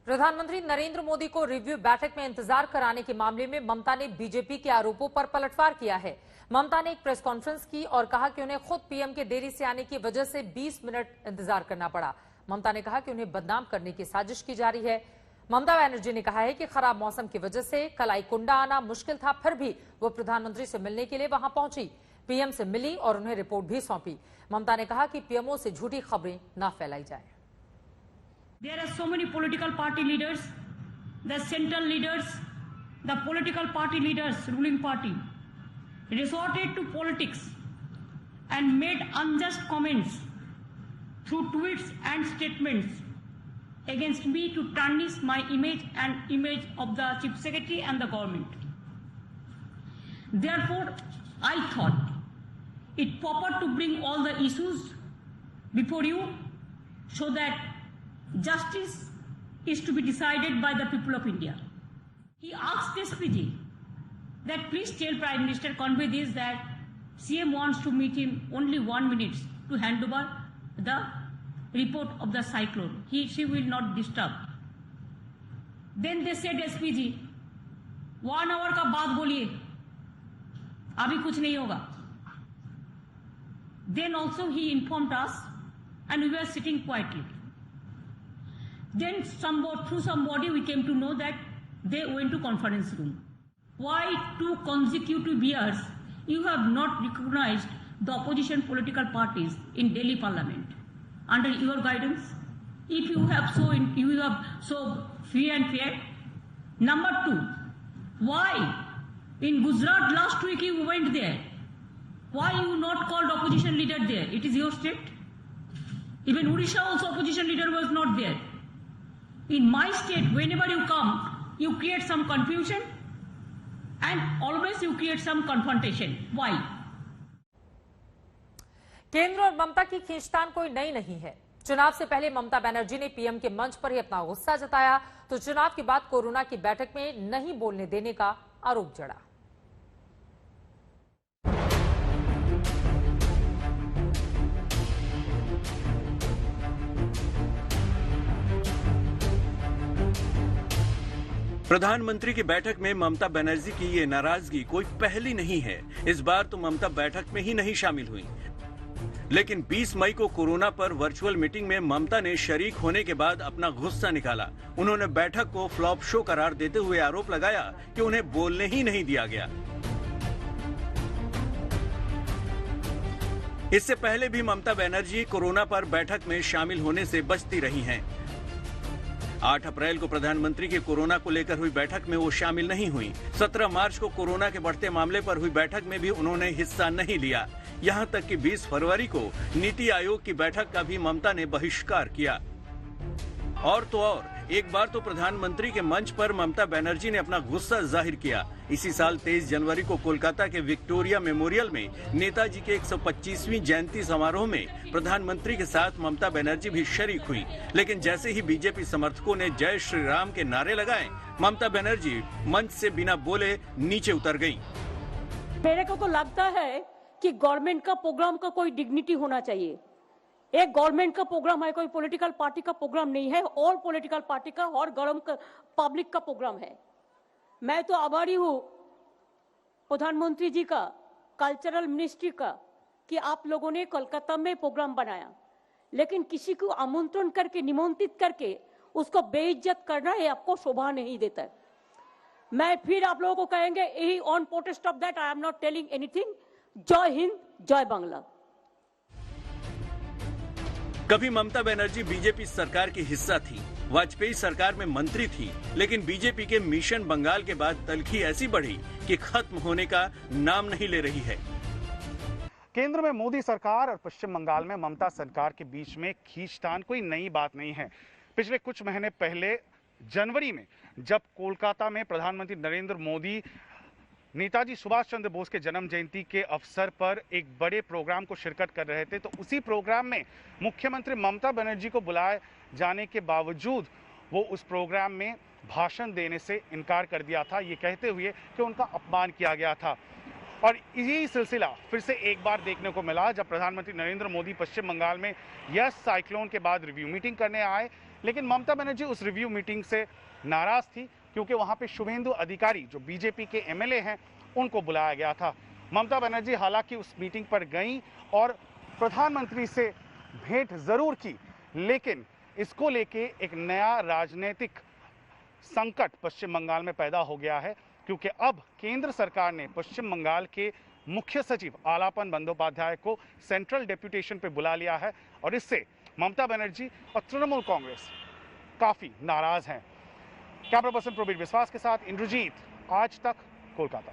प्रधानमंत्री नरेंद्र मोदी को रिव्यू बैठक में इंतजार कराने के मामले में ममता ने बीजेपी के आरोपों पर पलटवार किया है। ममता ने एक प्रेस कॉन्फ्रेंस की और कहा कि उन्हें खुद पीएम के देरी से आने की वजह से 20 मिनट इंतजार करना पड़ा। ममता ने कहा कि उन्हें बदनाम करने की साजिश की जा रही है। ममता बनर्जी ने कहा है कि खराब मौसम की वजह से कलाईकुंडा आना मुश्किल था, फिर भी वो प्रधानमंत्री से मिलने के लिए वहां पहुंची, पीएम से मिली और उन्हें रिपोर्ट भी सौंपी। ममता ने कहा कि पीएमओ से झूठी खबरें न फैलाई जाए। There are so many political party leaders, the central leaders, the political party leaders, ruling party, resorted to politics and made unjust comments through tweets and statements against me to tarnish my image and image of the Chief Secretary and the government. Therefore, I thought it proper to bring all the issues before you so that justice is to be decided by the people of India. He asked SPG that please tell Prime Minister, convey this, that CM wants to meet him only 1 minute to hand over the report of the cyclone. She will not disturb. Then they said SPG, 1 hour का बात बोलिए, अभी कुछ नहीं होगा. Then also he informed us and we were sitting quietly. Then through somebody we came to know that they went to conference room. Why 2 consecutive years you have not recognized the opposition political parties in Delhi Parliament under your guidance? If you have so free and fair. Number 2, why in Gujarat last week you went there? Why you not called opposition leader there? It is your state. Even Odisha also opposition leader was not there. In my state, whenever you come, you create some confusion and always you create some confrontation. Why? केंद्र और ममता की खींचतान कोई नई नहीं है। चुनाव से पहले ममता बनर्जी ने पीएम के मंच पर ही अपना गुस्सा जताया, तो चुनाव के बाद कोरोना की बैठक में नहीं बोलने देने का आरोप जड़ा। प्रधानमंत्री की बैठक में ममता बनर्जी की ये नाराजगी कोई पहली नहीं है। इस बार तो ममता बैठक में ही नहीं शामिल हुई, लेकिन 20 मई को कोरोना पर वर्चुअल मीटिंग में ममता ने शरीक होने के बाद अपना गुस्सा निकाला। उन्होंने बैठक को फ्लॉप शो करार देते हुए आरोप लगाया कि उन्हें बोलने ही नहीं दिया गया। इससे पहले भी ममता बनर्जी कोरोना पर बैठक में शामिल होने से बचती रही हैं। 8 अप्रैल को प्रधानमंत्री की कोरोना को लेकर हुई बैठक में वो शामिल नहीं हुई। 17 मार्च को कोरोना के बढ़ते मामले पर हुई बैठक में भी उन्होंने हिस्सा नहीं लिया। यहां तक कि 20 फरवरी को नीति आयोग की बैठक का भी ममता ने बहिष्कार किया। और तो और, एक बार तो प्रधानमंत्री के मंच पर ममता बनर्जी ने अपना गुस्सा जाहिर किया। इसी साल 23 जनवरी को कोलकाता के विक्टोरिया मेमोरियल में नेताजी के 125वीं जयंती समारोह में प्रधानमंत्री के साथ ममता बनर्जी भी शरीक हुई। लेकिन जैसे ही बीजेपी समर्थकों ने जय श्री राम के नारे लगाए, ममता बनर्जी मंच से बिना बोले नीचे उतर गयी। मेरे को तो लगता है कि गवर्नमेंट का प्रोग्राम का कोई डिग्निटी होना चाहिए। एक गवर्नमेंट का प्रोग्राम है, कोई पॉलिटिकल पार्टी का प्रोग्राम नहीं है। ऑल पॉलिटिकल पार्टी का और पब्लिक का प्रोग्राम है। मैं तो आभारी हूं प्रधानमंत्री जी का, कल्चरल मिनिस्ट्री का, कि आप लोगों ने कोलकाता में प्रोग्राम बनाया, लेकिन किसी को आमंत्रण करके, निमंत्रित करके उसको बेइज्जत करना ये आपको शोभा नहीं देता है। मैं फिर आप लोगों को कहेंगे, यही on protest of that I am not telling anything. जय हिंद, जय बांग्ला। कभी ममता बनर्जी बीजेपी सरकार की हिस्सा थी, वाजपेयी सरकार में मंत्री थी, लेकिन बीजेपी के मिशन बंगाल के बाद तलखी ऐसी बढ़ी कि खत्म होने का नाम नहीं ले रही है। केंद्र में मोदी सरकार और पश्चिम बंगाल में ममता सरकार के बीच में खींचतान कोई नई बात नहीं है। पिछले कुछ महीने पहले जनवरी में जब कोलकाता में प्रधानमंत्री नरेंद्र मोदी नेताजी सुभाष चंद्र बोस के जन्म जयंती के अवसर पर एक बड़े प्रोग्राम को शिरकत कर रहे थे, तो उसी प्रोग्राम में मुख्यमंत्री ममता बनर्जी को बुलाए जाने के बावजूद वो उस प्रोग्राम में भाषण देने से इनकार कर दिया था, ये कहते हुए कि उनका अपमान किया गया था। और यही सिलसिला फिर से एक बार देखने को मिला जब प्रधानमंत्री नरेंद्र मोदी पश्चिम बंगाल में यस साइक्लोन के बाद रिव्यू मीटिंग करने आए, लेकिन ममता बनर्जी उस रिव्यू मीटिंग से नाराज थी क्योंकि वहां पे शुभेंदु अधिकारी जो बीजेपी के एमएलए हैं उनको बुलाया गया था। ममता बनर्जी हालांकि उस मीटिंग पर गई और प्रधानमंत्री से भेंट जरूर की, लेकिन इसको लेके एक नया राजनीतिक संकट पश्चिम बंगाल में पैदा हो गया है क्योंकि अब केंद्र सरकार ने पश्चिम बंगाल के मुख्य सचिव आलापन बंदोपाध्याय को सेंट्रल डेप्यूटेशन पे बुला लिया है और इससे ममता बनर्जी और तृणमूल कांग्रेस काफी नाराज हैं। कैमरा पर्सन प्रवीण विश्वास के साथ इंद्रजीत, आज तक, कोलकाता।